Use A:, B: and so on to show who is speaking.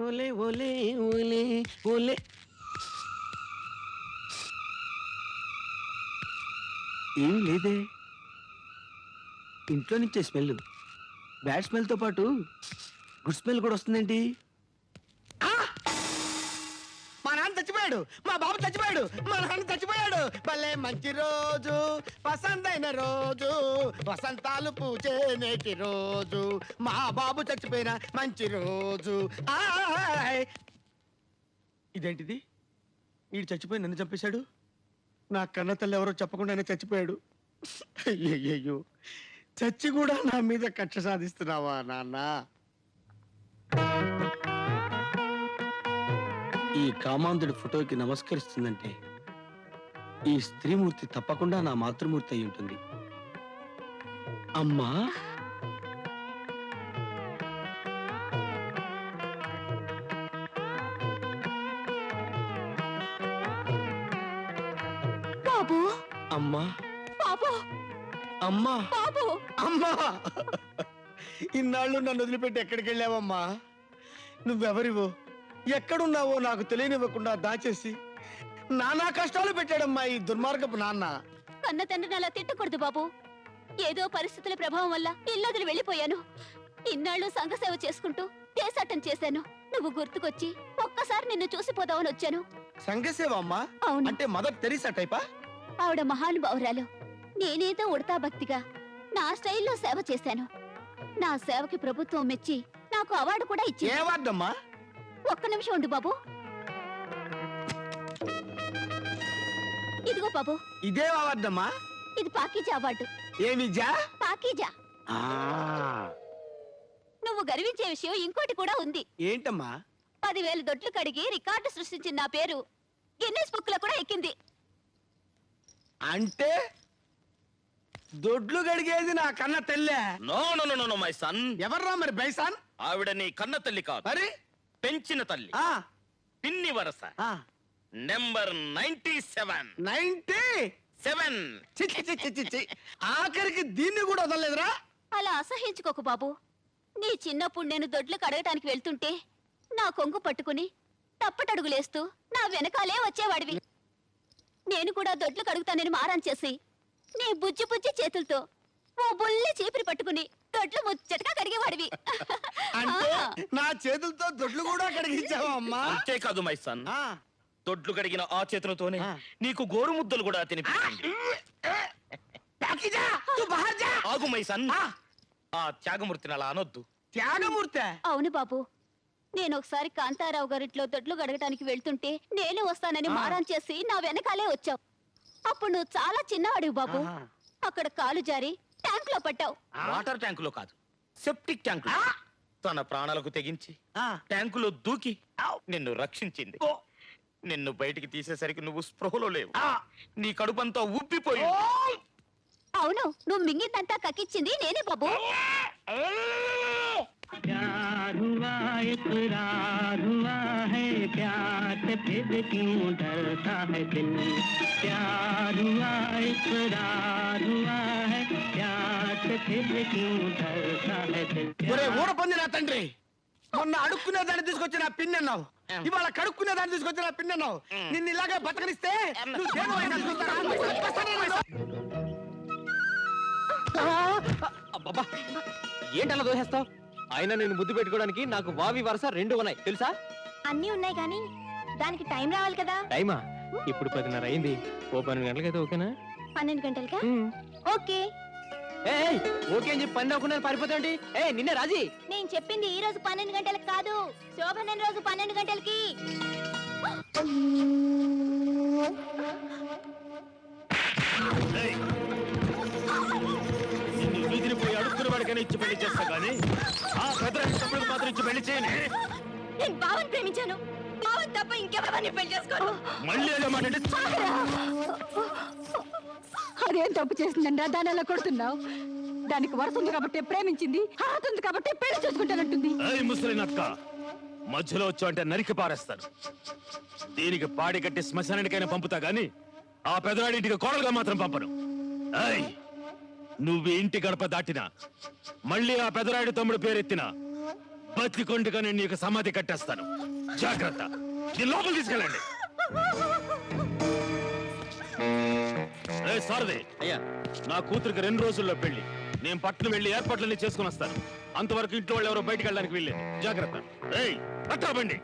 A: ఓలే ఓలే ఓలే ఓలే. ఏం లేదే, ఇంట్లో నుంచే స్మెల్. బ్యాడ్ స్మెల్తో పాటు గుడ్ స్మెల్ కూడా వస్తుందేంటి? మా నాన్న చచ్చిపోయాడు, మా బాబు చచ్చిపోయాడు, మా నాన్న చచ్చిపోయాడు. భలే మంచి రోజు, పసందైన రోజు, వసంతాలు పూచే నేటి రోజు, మా బాబు చచ్చిపోయిన మంచి రోజు. ఇదేంటిది? వీడు చచ్చిపోయి నన్ను చంపేశాడు. నా కన్న తల్లి ఎవరో చెప్పకుండానే చచ్చిపోయాడు. అయ్యయ్యో, చచ్చి కూడా నా మీద కక్ష సాధిస్తున్నావా నాన్న? ఈ కామాంధుడి ఫోటోకి నమస్కరిస్తుందంటే ఈ స్త్రీమూర్తి తప్పకుండా నా మాతృమూర్తి అయి ఉంటుంది. అమ్మా,
B: బాబు,
A: అమ్మా,
B: బాబు,
A: అమ్మా,
B: బాబు,
A: అమ్మా. ఇన్నాళ్ళు నన్ను వదిలిపెట్టి ఎక్కడికి వెళ్ళావమ్మా? నువ్వెవరివో, ఎక్కడున్నావో నాకు తెలియనివ్వకుండా దాచేసి నానా కష్టాలు పెట్టాడమ్మా ఈ దుర్మార్గపు నాన్న.
B: కన్న తండ్రిని అలా తిట్టకూడదు బాబు. ఏదో పరిస్థితుల ప్రభావం వల్ల ఇల్లొదిలి వెళ్ళిపోయాను. ఇన్నాళ్ళు సంఘసేవ చేసుకుంటూ దేశాటం చేశాను. నువ్వు గుర్తుకొచ్చి ఒక్కసారి నిన్ను చూసిపోదామని వచ్చాను.
A: సంఘసేవ అమ్మా?
B: అవును.
A: అంటే మదర్ తెరీసా టైపా?
B: ఆవిడ మహానుభావురాలు. నేనేదో ఉడతా భక్తిగా నా స్టైల్లో సేవ చేశాను. నా సేవకి ప్రభుత్వం మెచ్చి నాకు అవార్డు కూడా
A: ఏ
B: ఇచ్చింది.
A: వార్డమ్మా?
B: ఒక్క నిమిషం ఉండు బాబు. ఇదిగో బాబు,
A: ఇదే వార్డమ్మా?
B: ఇది పాకీజా అవార్డు.
A: ఏమిజా?
B: పాకీజా. నువ్వు గర్వించే విషయం ఇంకోటి కూడా ఉంది.
A: ఏంటమ్మా?
B: 10,000 దొడ్లు కడిగి రికార్డు సృష్టించిన నా పేరు గిన్నెస్ బుక్ లో కూడా ఎక్కింది.
A: అంటే దొడ్లు గడిగేది నా కన్న తల్లే?
C: No no no no my son.
A: ఎవర్రా మరి బైసాన్?
C: ఆవిడ నీ కన్న తల్లి కాదు,
A: మరి
C: పెంచిన తల్లి.
A: ఆ,
C: పిన్ని వరస.
A: ఆ,
C: నెంబర్ 97.
A: 97. చి, చి, చి, చి, చి, చి. ఆఖరికి దీన్ని కూడా వదలలేదురా?
B: అలా అసహించుకోకు బాబు. నీ చిన్నప్పుడు నేను దొడ్లు కడగటానికి వెళ్తుంటే నా కొంగు పట్టుకుని తప్పటడుగులేస్తూ నా వెనకాలే వచ్చేవాడివి. నేను కూడా దొడ్లు కడుగుతానని మారం చేసి నీ బుజ్జి బుజ్జి చేతులతో ఓ బుల్లి చీపిరి పట్టుకుని దొడ్లు ముచ్చటగా కడిగేవాడివి.
A: అంటే నా చేతులతో దొడ్లు కూడా కడిగించావా అమ్మా?
C: అంతేకాదు మై సన్,
A: ఆ,
C: దొడ్లు కడిగిన ఆ చేతులతోనే
A: ఆ.
C: నీకు గోరు ముద్దలు కూడా తినిపించింది.
A: పాకీజా, తూ బహార్ జా.
C: ఆగు మై సన్,
A: ఆ,
C: ఆ త్యాగమూర్తిని అలా అనొద్దు.
A: త్యాగమూర్తి?
B: అవును బాబు. నేను ఒకసారి కాంతారావు గారింట్లో దొడ్లు గడగటానికి వెళ్తుంటే నేను వస్తానని మారం చేసి నా వెనకాలే వచ్చావు. అప్పుడు నువ్వు చాలా చిన్నవాడివి బాబు.
A: ఆహా.
B: అక్కడ కాలు జారి ట్యాంక్ లో పట్టావు.
C: వాటర్ ట్యాంకులో కాదు, సెప్టిక్ ట్యాంకు. తన ప్రాణాలకు తెగించి
A: ఆ.
C: ట్యాంకులో దూకి నిన్ను రక్షించింది. నిన్ను బయటికి తీసేసరికి నువ్వు స్పృహలో లేవు. నీ కడుపంతా ఉబ్బిపోయి.
B: అవును, నువ్వు మింగిందంతా కక్కిచ్చింది నేనే బాబు.
D: प्यार हुआ इकरार हुआ है, प्यार से फिर क्यों डरता है दिल। प्यार हुआ इकरार हुआ है, प्यार से फिर क्यों डरता है दिल।
A: ఒరే ఊర పొంది నా తండ్రి, మొన్న అడుక్కునే దాన్ని తీసుకొచ్చి నా పిన్ అన్నావు, ఇవాళ కడుక్కునే దాన్ని తీసుకొచ్చి నా పిన్ అన్నావు. నిన్ను ఇలాగే బతకనిస్తే నువ్వు దేని వైపు చూస్తారా?
E: అబ్బబ్బా, ఏంటలా దోహేస్తావు? అయినా నేను ముద్దు పెట్టుకోవడానికి నాకు వావి వరుస 2 ఉన్నాయి తెలుసా?
B: అన్నీ ఉన్నాయి కానీ దానికి టైం రావాలి కదా.
E: టైమా? ఇప్పుడు 10:30 అయింది. ఓ 12 గంటలకైతే ఓకేనా?
B: 12 గంటలకా? ఓకే.
E: ఏయ్, ఓకే అని చెప్పి 12 అవ్వకుండా పారిపోతాండి. నిన్నే రాజీ.
B: నేను చెప్పింది ఈ రోజు 12 గంటలకు కాదు, శోభన రోజు 12 గంటలకి.
C: నిన్ను వీధిని పోయి అడుక్కున్న వాడికైనా ఇచ్చి పెళ్లి చేస్తా గానీ ఆ పెద్దరాని తమ్ముడికి మాత్రం ఇచ్చి పెళ్లి చేయని.
B: నేను బావని ప్రేమించాను. బావని తప్ప ఇంకెవరిని పెళ్లి చేసుకోను.
C: మళ్ళీ అదే మాట అంటే
F: అదేం తప్పు చేసిందండి దాని అలా కొడుతున్నావు? దానికి వరుస ఉంది కాబట్టి ప్రేమించింది, అర్హత ఉంది కాబట్టి పెళ్లి చూసుకుంటానంటుంది.
C: ఏయ్ ముసలి నక్క, మధ్యలో వచ్చావు అంటే నరికి పారేస్తాను. దీనికి పాడి కట్టి శ్మశానానికైనా పంపుతా గాని ఆ పెదరాడింటికి కోడలుగా మాత్రం పంపను. ఏయ్, నువ్వు ఇంటి గడప దాటినా మళ్ళీ ఆ పెదరాడి తమ్ముడు పేరెత్తినా బతికొండగా నేను నీకు సమాధి కట్టేస్తాను. జాగ్రత్త, నీ లోపల తీసుకెళ్ళండి. సారదే
E: అయ్యా,
C: నా కూతురికి 2 రోజుల్లో పెళ్లి. నేను పట్నం వెళ్ళి ఏర్పాట్లన్నీ చేసుకుని వస్తాను. అంతవరకు ఇంట్లో వాళ్ళు ఎవరో బయటికి వెళ్ళడానికి వీల్లేదు. జాగ్రత్త. పట్టాబండి.